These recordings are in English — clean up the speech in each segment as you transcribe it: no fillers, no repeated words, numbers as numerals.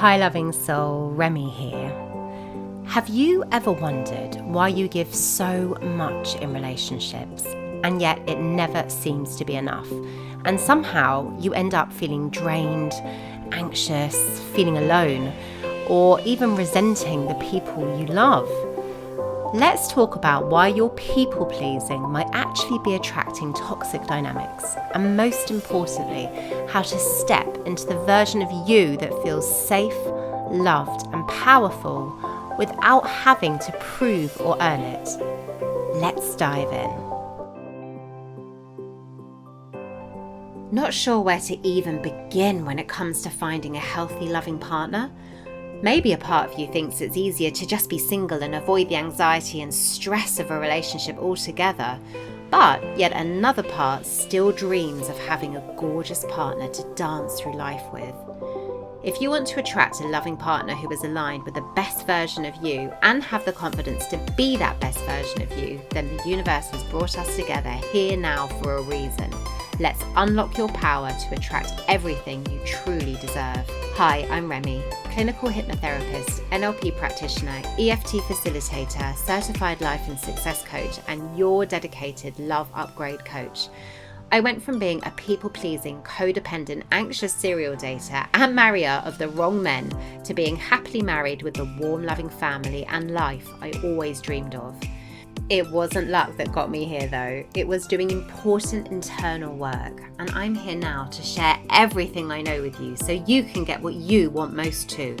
Hi loving soul, Remy here. Have you ever wondered why you give so much in relationships and yet it never seems to be enough? And somehow you end up feeling drained, anxious, feeling alone, or even resenting the people you love. Let's talk about why your people pleasing might actually be attracting toxic dynamics, and most importantly, how to step into the version of you that feels safe, loved, and powerful without having to prove or earn it. Let's dive in. Not sure where to even begin when it comes to finding a healthy, loving partner? Maybe a part of you thinks it's easier to just be single and avoid the anxiety and stress of a relationship altogether, but yet another part still dreams of having a gorgeous partner to dance through life with. If you want to attract a loving partner who is aligned with the best version of you and have the confidence to be that best version of you, then the universe has brought us together here now for a reason. Let's unlock your power to attract everything you truly deserve. Hi, I'm Remy, clinical hypnotherapist, NLP practitioner, EFT facilitator, certified life and success coach, and your dedicated love upgrade coach. I went from being a people-pleasing, codependent, anxious serial dater and marrier of the wrong men to being happily married with the warm, loving family and life I always dreamed of. It wasn't luck that got me here though. It was doing important internal work, and I'm here now to share everything I know with you so you can get what you want most too.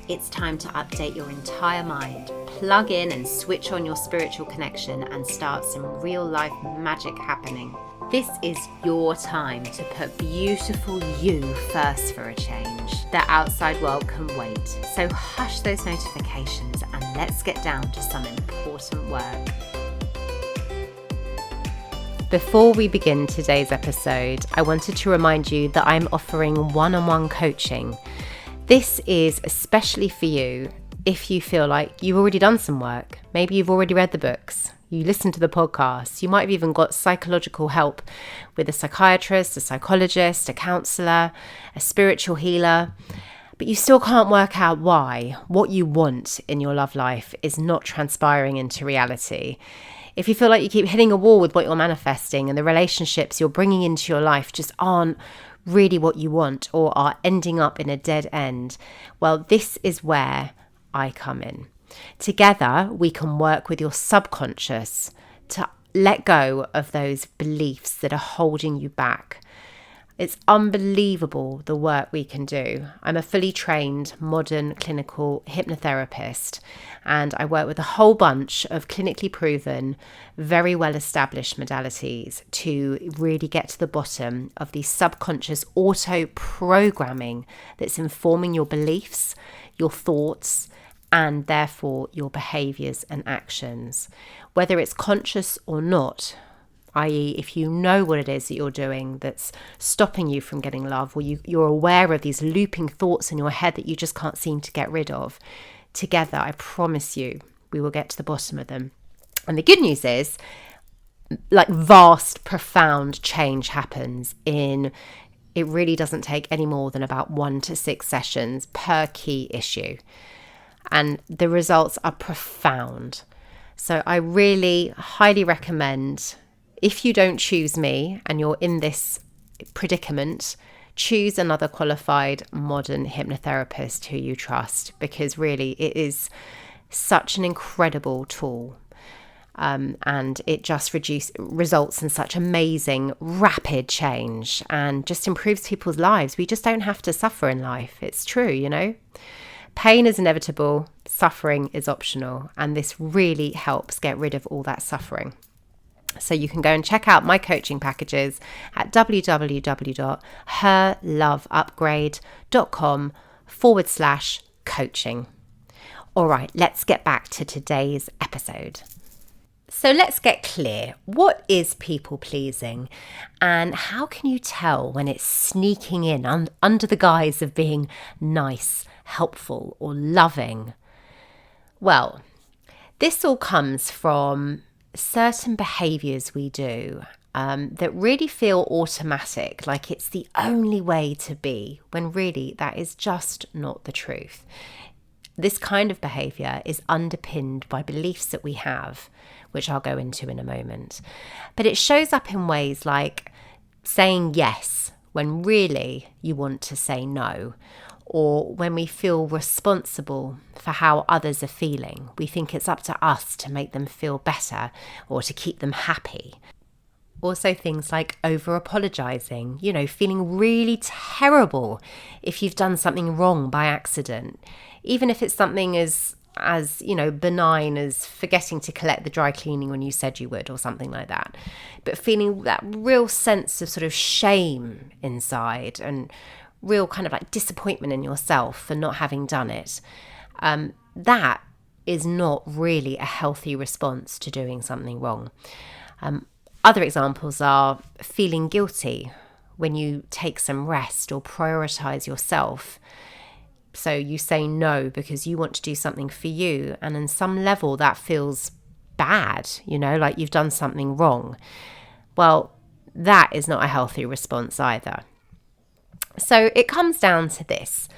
It's time to update your entire mind, plug in and switch on your spiritual connection and start some real life magic happening. This is your time to put beautiful you first for a change. The outside world can wait, so hush those notifications and let's get down to some important work. Before we begin today's episode, I wanted to remind you that I'm offering one-on-one coaching. This is especially for you if you feel like you've already done some work. Maybe you've already read the books. You listen to the podcasts, you might have even got psychological help with a psychiatrist, a psychologist, a counsellor, a spiritual healer, but you still can't work out why what you want in your love life is not transpiring into reality. If you feel like you keep hitting a wall with what you're manifesting and the relationships you're bringing into your life just aren't really what you want or are ending up in a dead end, well, this is where I come in. Together, we can work with your subconscious to let go of those beliefs that are holding you back. It's unbelievable the work we can do. I'm a fully trained modern clinical hypnotherapist, and I work with a whole bunch of clinically proven, very well established modalities to really get to the bottom of the subconscious auto programming that's informing your beliefs, your thoughts, and therefore your behaviours and actions, whether it's conscious or not, i.e. if you know what it is that you're doing that's stopping you from getting love, or you're aware of these looping thoughts in your head that you just can't seem to get rid of. Together, I promise you, we will get to the bottom of them. And the good news is, like vast, profound change happens it really doesn't take any more than about 1 to 6 sessions per key issue. And the results are profound. So I really highly recommend, if you don't choose me and you're in this predicament, choose another qualified modern hypnotherapist who you trust, because really it is such an incredible tool. And it just results in such amazing, rapid change and just improves people's lives. We just don't have to suffer in life. It's true, you know. Pain is inevitable, suffering is optional, and this really helps get rid of all that suffering. So you can go and check out my coaching packages at www.herloveupgrade.com/coaching. All right, let's get back to today's episode. So let's get clear. What is people pleasing, and how can you tell when it's sneaking in under the guise of being nice, helpful, or loving? Well, this all comes from certain behaviours we do that really feel automatic, like it's the only way to be, when really that is just not the truth. This kind of behaviour is underpinned by beliefs that we have, which I'll go into in a moment. But it shows up in ways like saying yes when really you want to say no, or when we feel responsible for how others are feeling. We think it's up to us to make them feel better or to keep them happy. Also things like over-apologising, feeling really terrible if you've done something wrong by accident, even if it's something as benign as forgetting to collect the dry cleaning when you said you would, or something like that. But feeling that real sense of sort of shame inside and real kind of like disappointment in yourself for not having done it. That is not really a healthy response to doing something wrong. Other examples are feeling guilty when you take some rest or prioritize yourself. So you say no because you want to do something for you, and on some level that feels bad, like you've done something wrong. Well, that is not a healthy response either. So it comes down to this,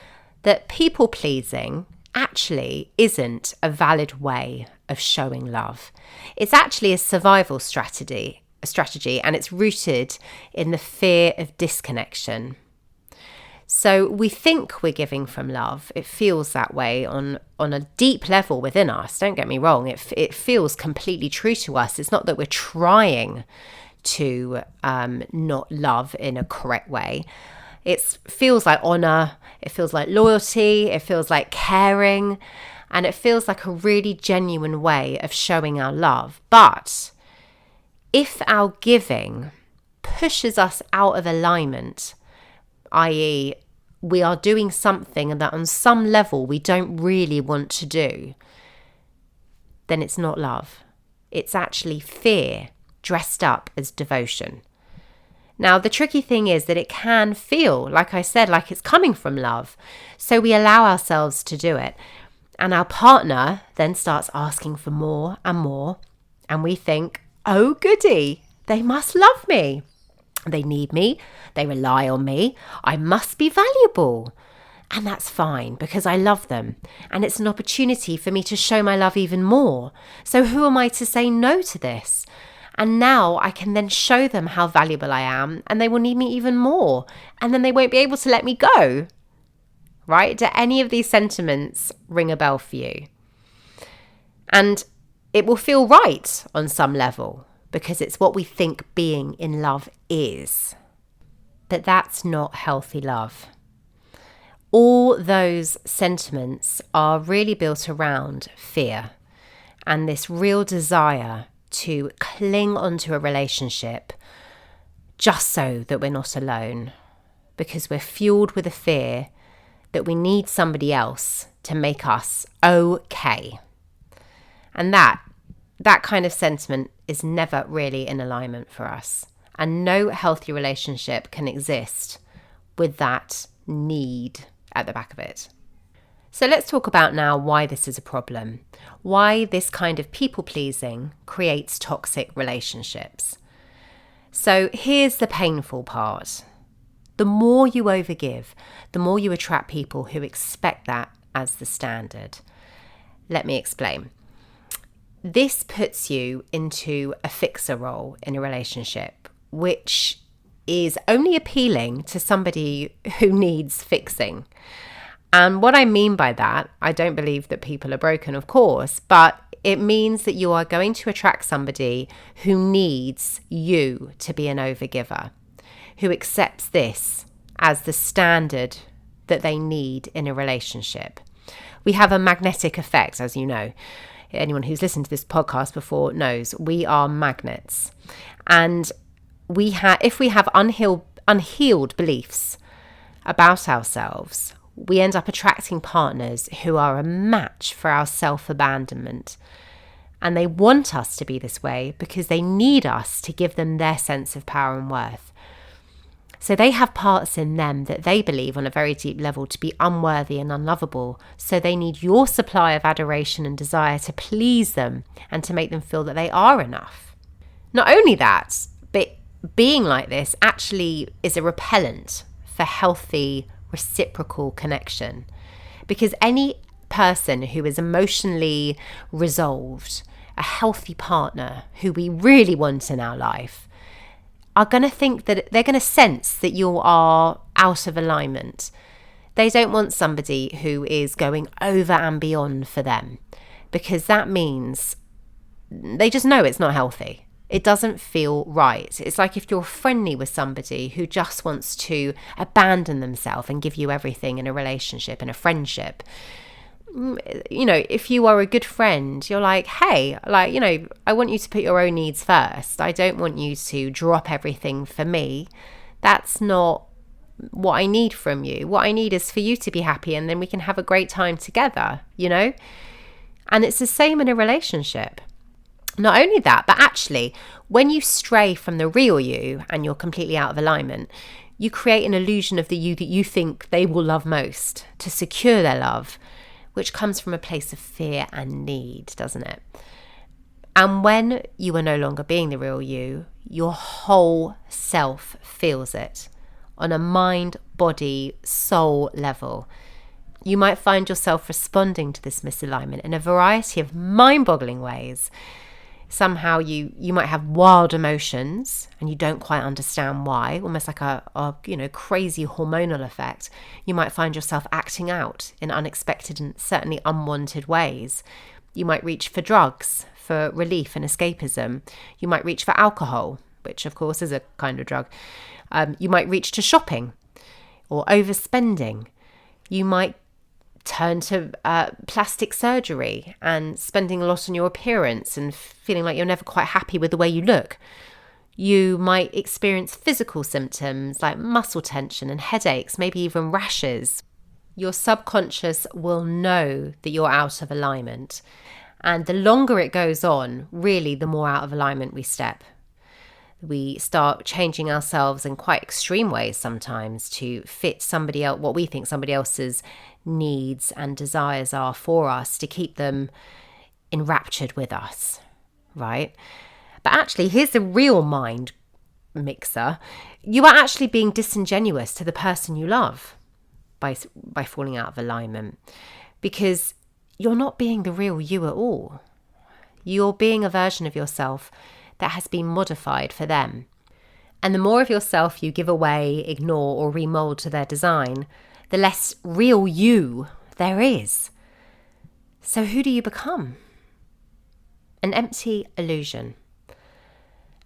that people pleasing actually isn't a valid way of showing love. It's actually a survival strategy, and it's rooted in the fear of disconnection. So we think we're giving from love. It feels that way on a deep level within us. Don't get me wrong. It feels completely true to us. It's not that we're trying to not love in a correct way. It feels like honour. It feels like loyalty. It feels like caring. And it feels like a really genuine way of showing our love. But if our giving pushes us out of alignment, i.e., we are doing something that on some level we don't really want to do, then it's not love. It's actually fear dressed up as devotion. Now, the tricky thing is that it can feel, like I said, like it's coming from love. So we allow ourselves to do it. And our partner then starts asking for more and more. And we think, oh goody, they must love me. They need me. They rely on me. I must be valuable. And that's fine because I love them. And it's an opportunity for me to show my love even more. So who am I to say no to this? And now I can then show them how valuable I am, and they will need me even more. And then they won't be able to let me go. Right? Do any of these sentiments ring a bell for you? And it will feel right on some level because it's what we think being in love is. But that's not healthy love. All those sentiments are really built around fear and this real desire to cling onto a relationship just so that we're not alone, because we're fueled with a fear that we need somebody else to make us okay. And that kind of sentiment is never really in alignment for us. And no healthy relationship can exist with that need at the back of it. So let's talk about now why this is a problem, why this kind of people-pleasing creates toxic relationships. So here's the painful part. The more you overgive, the more you attract people who expect that as the standard. Let me explain. This puts you into a fixer role in a relationship, which is only appealing to somebody who needs fixing. And what I mean by that, I don't believe that people are broken, of course, but it means that you are going to attract somebody who needs you to be an overgiver, who accepts this as the standard that they need in a relationship. We have a magnetic effect, as you know. Anyone who's listened to this podcast before knows we are magnets. And if we have unhealed beliefs about ourselves, we end up attracting partners who are a match for our self-abandonment. And they want us to be this way because they need us to give them their sense of power and worth. So they have parts in them that they believe on a very deep level to be unworthy and unlovable. So they need your supply of adoration and desire to please them and to make them feel that they are enough. Not only that, but being like this actually is a repellent for healthy reciprocal connection, because any person who is emotionally resolved, a healthy partner who we really want in our life, are going to think that they're going to sense that you are out of alignment. They don't want somebody who is going over and beyond for them, because that means they just know it's not healthy. It doesn't feel right. It's like if you're friendly with somebody who just wants to abandon themselves and give you everything in a relationship, in a friendship. You know, if you are a good friend, you're like, hey, like, you know, I want you to put your own needs first. I don't want you to drop everything for me. That's not what I need from you. What I need is for you to be happy, and then we can have a great time together, you know? And it's the same in a relationship. Not only that, but actually, when you stray from the real you and you're completely out of alignment, you create an illusion of the you that you think they will love most to secure their love, which comes from a place of fear and need, doesn't it? And when you are no longer being the real you, your whole self feels it on a mind, body, soul level. You might find yourself responding to this misalignment in a variety of mind-boggling ways. Somehow you might have wild emotions and you don't quite understand why, almost like a crazy hormonal effect. You might find yourself acting out in unexpected and certainly unwanted ways. You might reach for drugs for relief and escapism. You might reach for alcohol, which of course is a kind of drug. You might reach to shopping or overspending. You might turn to plastic surgery and spending a lot on your appearance and feeling like you're never quite happy with the way you look. You might experience physical symptoms like muscle tension and headaches, maybe even rashes. Your subconscious will know that you're out of alignment. And the longer it goes on, really, the more out of alignment we step. We start changing ourselves in quite extreme ways sometimes to fit somebody else, what we think somebody else's needs and desires are for us, to keep them enraptured with us, right? But actually, here's the real mind mixer. You are actually being disingenuous to the person you love by falling out of alignment, because you're not being the real you at all. You're being a version of yourself that has been modified for them. And the more of yourself you give away, ignore, or remold to their design, the less real you there is. So who do you become? An empty illusion.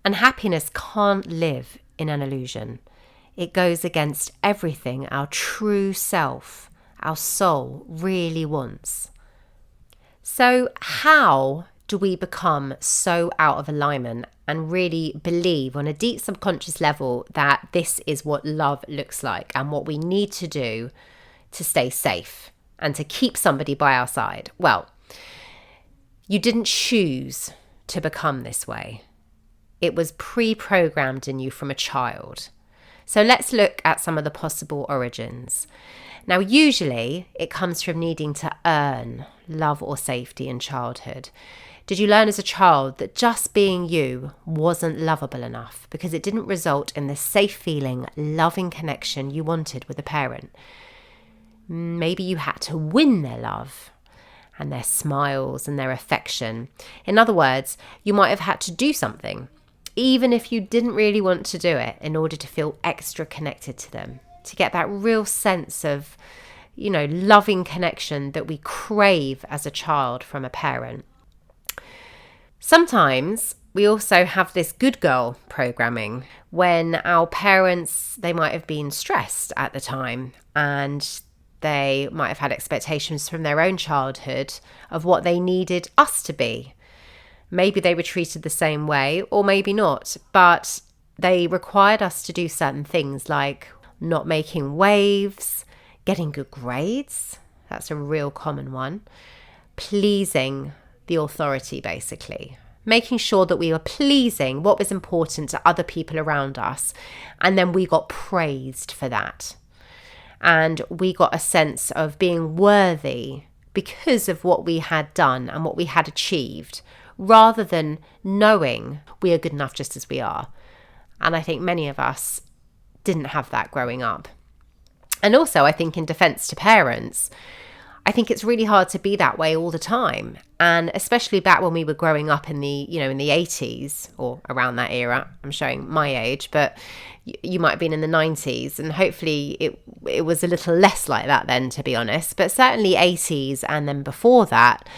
And happiness can't live in an illusion. It goes against everything our true self, our soul, really wants. So how do we become so out of alignment and really believe on a deep subconscious level that this is what love looks like and what we need to do to stay safe and to keep somebody by our side? Well, you didn't choose to become this way. It was pre-programmed in you from a child. So let's look at some of the possible origins. Now, usually it comes from needing to earn love or safety in childhood. Did you learn as a child that just being you wasn't lovable enough because it didn't result in the safe feeling, loving connection you wanted with a parent? Maybe you had to win their love and their smiles and their affection. In other words, you might have had to do something, even if you didn't really want to do it, in order to feel extra connected to them, to get that real sense of, loving connection that we crave as a child from a parent. Sometimes we also have this good girl programming when our parents, they might have been stressed at the time and they might have had expectations from their own childhood of what they needed us to be. Maybe they were treated the same way or maybe not, but they required us to do certain things like not making waves, getting good grades. That's a real common one. Pleasing the authority, basically. Making sure that we were pleasing what was important to other people around us. And then we got praised for that. And we got a sense of being worthy because of what we had done and what we had achieved, rather than knowing we are good enough just as we are. And I think many of us didn't have that growing up. And also, I think in defense to parents, I think it's really hard to be that way all the time. And especially back when we were growing up in the 80s or around that era. I'm showing my age, but you might have been in the 90s, and hopefully it was a little less like that then, to be honest. But certainly 80s and then before that,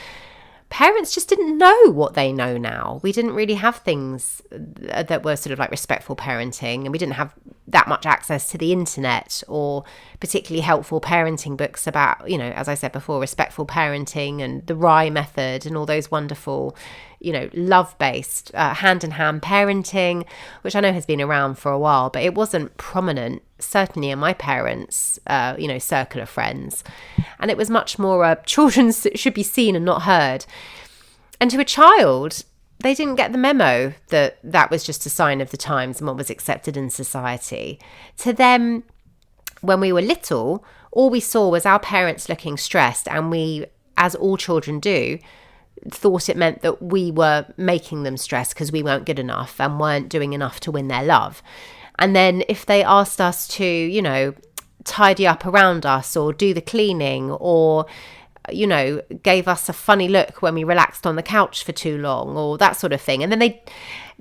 parents just didn't know what they know now. We didn't really have things that were sort of like respectful parenting, and we didn't have that much access to the internet or particularly helpful parenting books about, as I said before, respectful parenting and the Rye method and all those wonderful, love-based hand-in-hand parenting, which I know has been around for a while, but it wasn't prominent, certainly in my parents' circle of friends. And it was much more children should be seen and not heard. And to a child, they didn't get the memo that that was just a sign of the times and what was accepted in society. To them, when we were little, all we saw was our parents looking stressed, and we, as all children do, thought it meant that we were making them stressed because we weren't good enough and weren't doing enough to win their love. And then if they asked us to, tidy up around us or do the cleaning or, gave us a funny look when we relaxed on the couch for too long or that sort of thing. And then they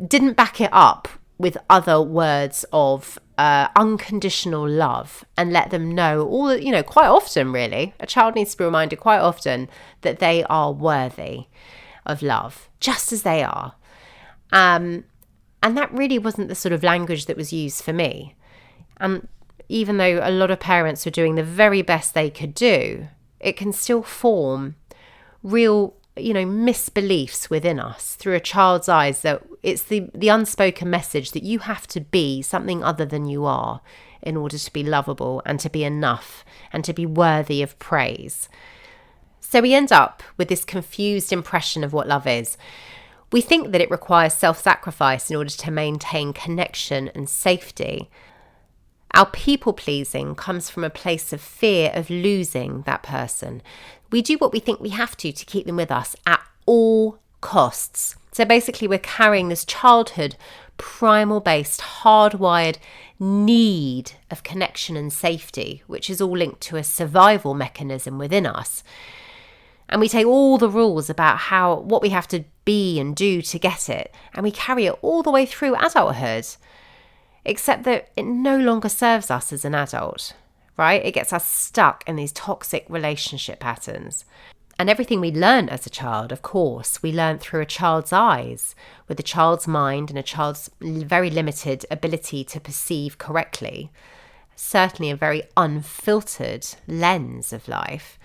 didn't back it up with other words of unconditional love and let them know quite often, really, a child needs to be reminded quite often that they are worthy of love, just as they are. And that really wasn't the sort of language that was used for me. And even though a lot of parents were doing the very best they could do, it can still form real, misbeliefs within us through a child's eyes that it's the unspoken message that you have to be something other than you are in order to be lovable and to be enough and to be worthy of praise. So we end up with this confused impression of what love is. We think that it requires self-sacrifice in order to maintain connection and safety. Our people-pleasing comes from a place of fear of losing that person. We do what we think we have to keep them with us at all costs. So basically, we're carrying this childhood, primal-based, hardwired need of connection and safety, which is all linked to a survival mechanism within us. And we take all the rules about what we have to be and do to get it, and we carry it all the way through adulthood. Except that it no longer serves us as an adult, right? It gets us stuck in these toxic relationship patterns. And everything we learn as a child, of course, we learn through a child's eyes, with a child's mind and a child's very limited ability to perceive correctly. Certainly a very unfiltered lens of life.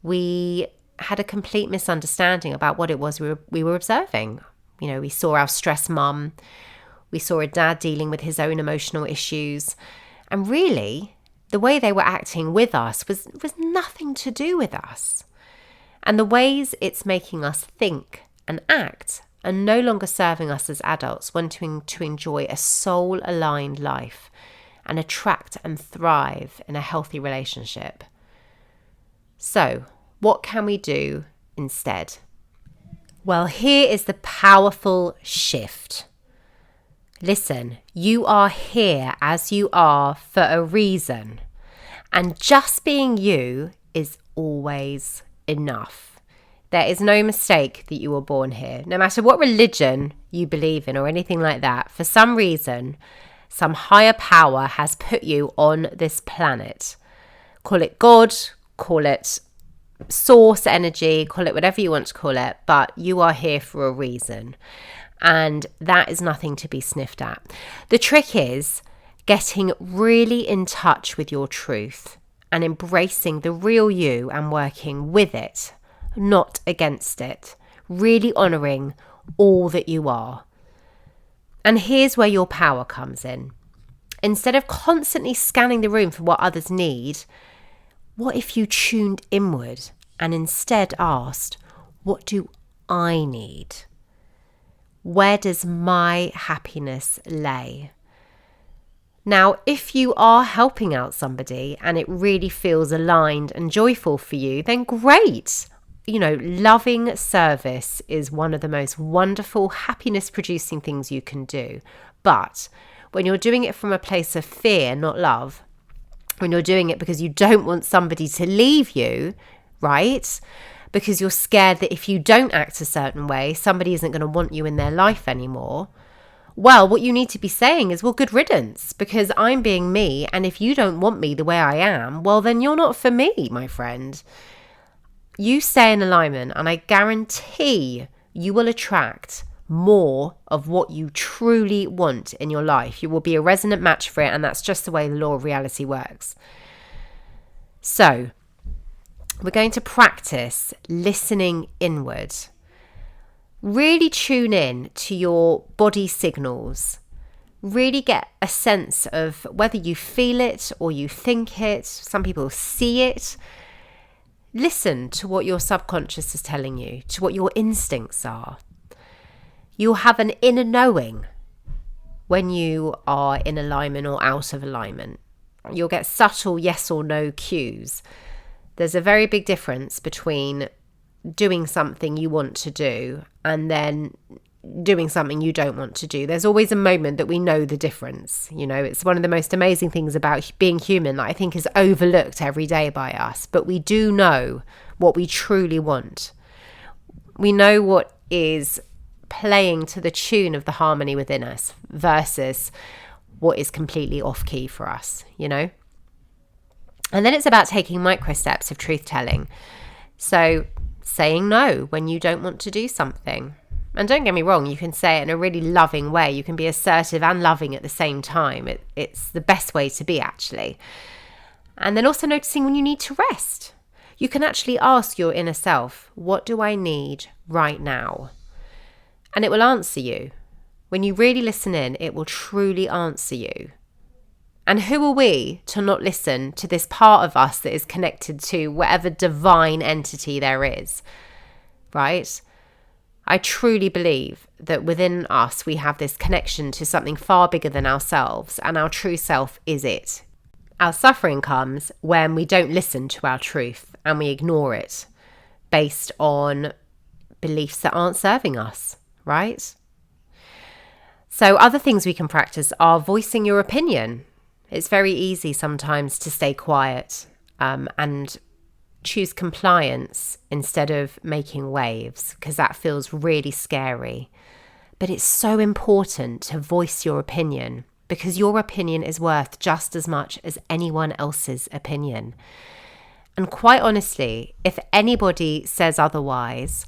We had a complete misunderstanding about what it was we were observing. We saw our stressed mum. We saw a dad dealing with his own emotional issues. And really, the way they were acting with us was nothing to do with us. And the ways it's making us think and act are no longer serving us as adults wanting to enjoy a soul-aligned life and attract and thrive in a healthy relationship. So, what can we do instead? Well, here is the powerful shift. Listen, you are here as you are for a reason. And just being you is always enough. There is no mistake that you were born here. No matter what religion you believe in or anything like that, for some reason, some higher power has put you on this planet. Call it God, call it source energy, call it whatever you want to call it, but you are here for a reason. And that is nothing to be sniffed at. The trick is getting really in touch with your truth and embracing the real you and working with it, not against it. Really honouring all that you are. And here's where your power comes in. Instead of constantly scanning the room for what others need, what if you tuned inward and instead asked, what do I need? Where does my happiness lay? Now, if you are helping out somebody and it really feels aligned and joyful for you, then great. Loving service is one of the most wonderful happiness-producing things you can do. But when you're doing it from a place of fear, not love, when you're doing it because you don't want somebody to leave you, right? Because you're scared that if you don't act a certain way, somebody isn't going to want you in their life anymore. Well, what you need to be saying is, well, good riddance, because I'm being me. And if you don't want me the way I am, well, then you're not for me, my friend. You stay in alignment, and I guarantee you will attract more of what you truly want in your life. You will be a resonant match for it, and that's just the way the law of reality works. So, we're going to practice listening inward. Really tune in to your body signals. Really get a sense of whether you feel it or you think it. Some people see it. Listen to what your subconscious is telling you, to what your instincts are. You'll have an inner knowing when you are in alignment or out of alignment. You'll get subtle yes or no cues. There's a very big difference between doing something you want to do and then doing something you don't want to do. There's always a moment that we know the difference. You know, it's one of the most amazing things about being human that I think is overlooked every day by us. But we do know what we truly want. We know what is playing to the tune of the harmony within us versus what is completely off key for us, you know? And then it's about taking micro steps of truth telling. So saying no when you don't want to do something. And don't get me wrong, you can say it in a really loving way. You can be assertive and loving at the same time. It's the best way to be, actually. And then also noticing when you need to rest. You can actually ask your inner self, what do I need right now? And it will answer you. When you really listen in, it will truly answer you. And who are we to not listen to this part of us that is connected to whatever divine entity there is, right? I truly believe that within us, we have this connection to something far bigger than ourselves, and our true self is it. Our suffering comes when we don't listen to our truth and we ignore it based on beliefs that aren't serving us, right? So other things we can practice are voicing your opinion. It's very easy sometimes to stay quiet and choose compliance instead of making waves, because that feels really scary. But it's so important to voice your opinion, because your opinion is worth just as much as anyone else's opinion. And quite honestly, if anybody says otherwise,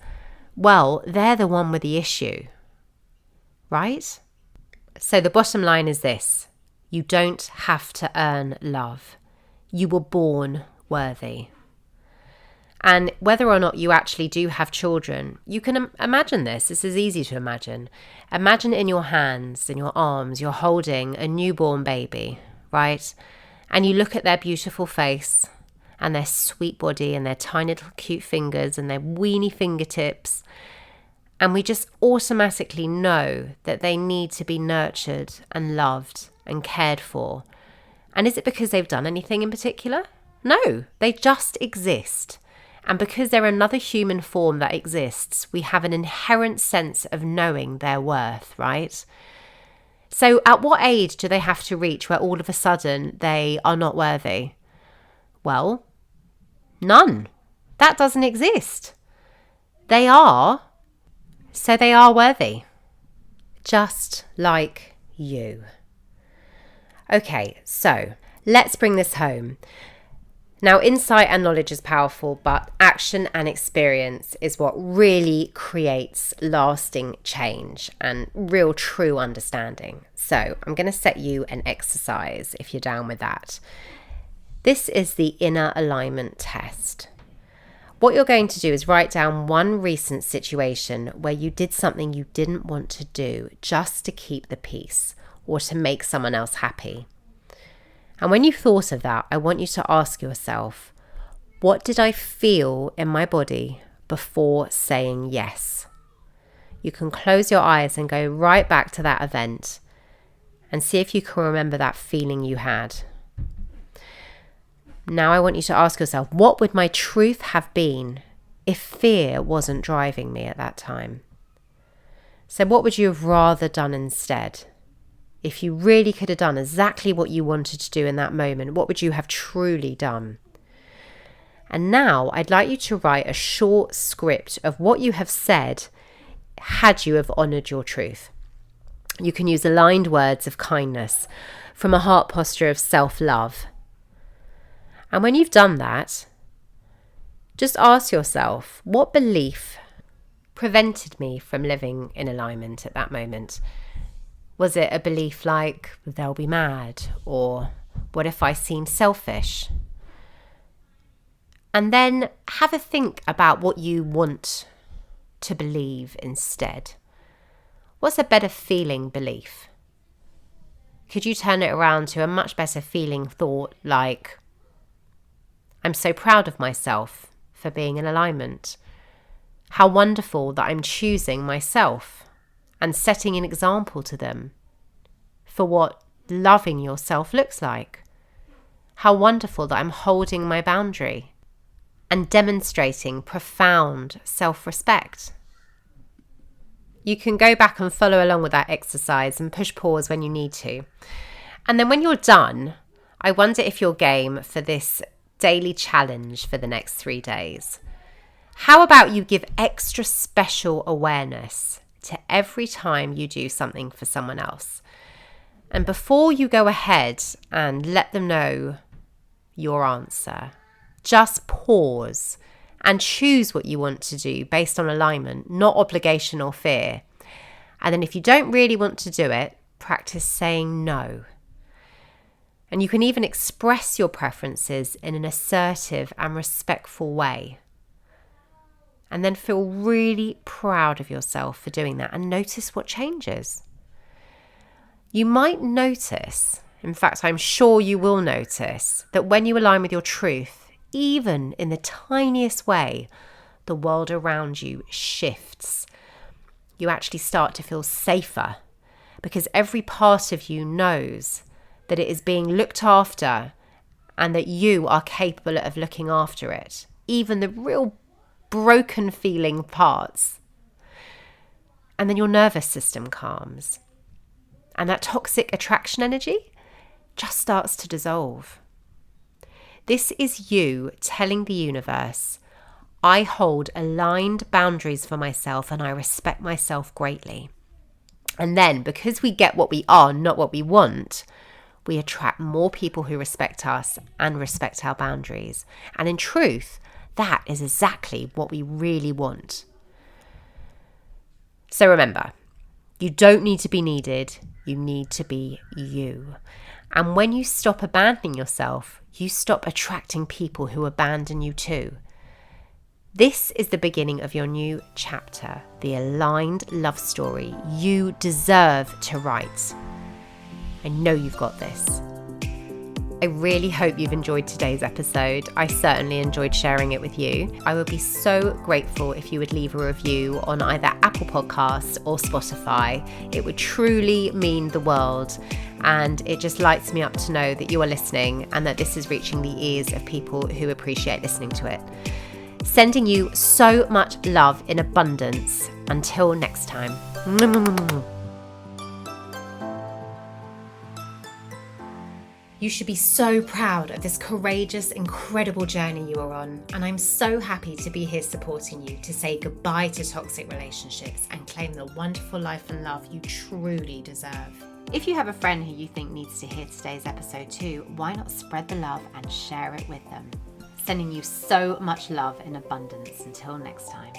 well, they're the one with the issue, right? So the bottom line is this: you don't have to earn love. You were born worthy. And whether or not you actually do have children, you can imagine this. This is easy to imagine. Imagine in your hands, in your arms, you're holding a newborn baby, right? And you look at their beautiful face and their sweet body and their tiny little cute fingers and their weeny fingertips. And we just automatically know that they need to be nurtured and loved and cared for. And is it because they've done anything in particular? No, they just exist. And because they're another human form that exists, we have an inherent sense of knowing their worth, right? So at what age do they have to reach where all of a sudden they are not worthy? Well, none. That doesn't exist. They are, so they are worthy. Just like you. Okay, so let's bring this home. Now, insight and knowledge is powerful, but action and experience is what really creates lasting change and real true understanding. So I'm going to set you an exercise if you're down with that. This is the inner alignment test. What you're going to do is write down one recent situation where you did something you didn't want to do just to keep the peace or to make someone else happy. And when you've thought of that, I want you to ask yourself, what did I feel in my body before saying yes? You can close your eyes and go right back to that event and see if you can remember that feeling you had. Now I want you to ask yourself, what would my truth have been if fear wasn't driving me at that time? So what would you have rather done instead? if you really could have done exactly what you wanted to do in that moment, what would you have truly done? And now I'd like you to write a short script of what you have said had you have honoured your truth. You can use aligned words of kindness from a heart posture of self-love. And when you've done that, just ask yourself, what belief prevented me from living in alignment at that moment? Was it a belief like, they'll be mad? Or what if I seem selfish? And then have a think about what you want to believe instead. What's a better feeling belief? Could you turn it around to a much better feeling thought like, I'm so proud of myself for being in alignment. How wonderful that I'm choosing myself and setting an example to them for what loving yourself looks like. How wonderful that I'm holding my boundary and demonstrating profound self-respect. You can go back and follow along with that exercise and push pause when you need to. And then when you're done, I wonder if you're game for this daily challenge for the next 3 days. How about you give extra special awareness to every time you do something for someone else? And before you go ahead and let them know your answer, just pause and choose what you want to do based on alignment, not obligation or fear. And then if you don't really want to do it, practice saying no. And you can even express your preferences in an assertive and respectful way. And then feel really proud of yourself for doing that and notice what changes. You might notice, in fact, I'm sure you will notice, that when you align with your truth, even in the tiniest way, the world around you shifts. You actually start to feel safer because every part of you knows that it is being looked after and that you are capable of looking after it, even the real broken feeling parts. And then your nervous system calms. And that toxic attraction energy just starts to dissolve. This is you telling the universe, I hold aligned boundaries for myself and I respect myself greatly. And then because we get what we are, not what we want, we attract more people who respect us and respect our boundaries. And in truth, that is exactly what we really want. So remember, you don't need to be needed. You need to be you. And when you stop abandoning yourself, you stop attracting people who abandon you too. This is the beginning of your new chapter, the aligned love story you deserve to write. I know you've got this. I really hope you've enjoyed today's episode. I certainly enjoyed sharing it with you. I would be so grateful if you would leave a review on either Apple Podcasts or Spotify. It would truly mean the world. And it just lights me up to know that you are listening and that this is reaching the ears of people who appreciate listening to it. Sending you so much love in abundance. Until next time. You should be so proud of this courageous, incredible journey you are on. And I'm so happy to be here supporting you to say goodbye to toxic relationships and claim the wonderful life and love you truly deserve. If you have a friend who you think needs to hear today's episode too, why not spread the love and share it with them? Sending you so much love in abundance. Until next time.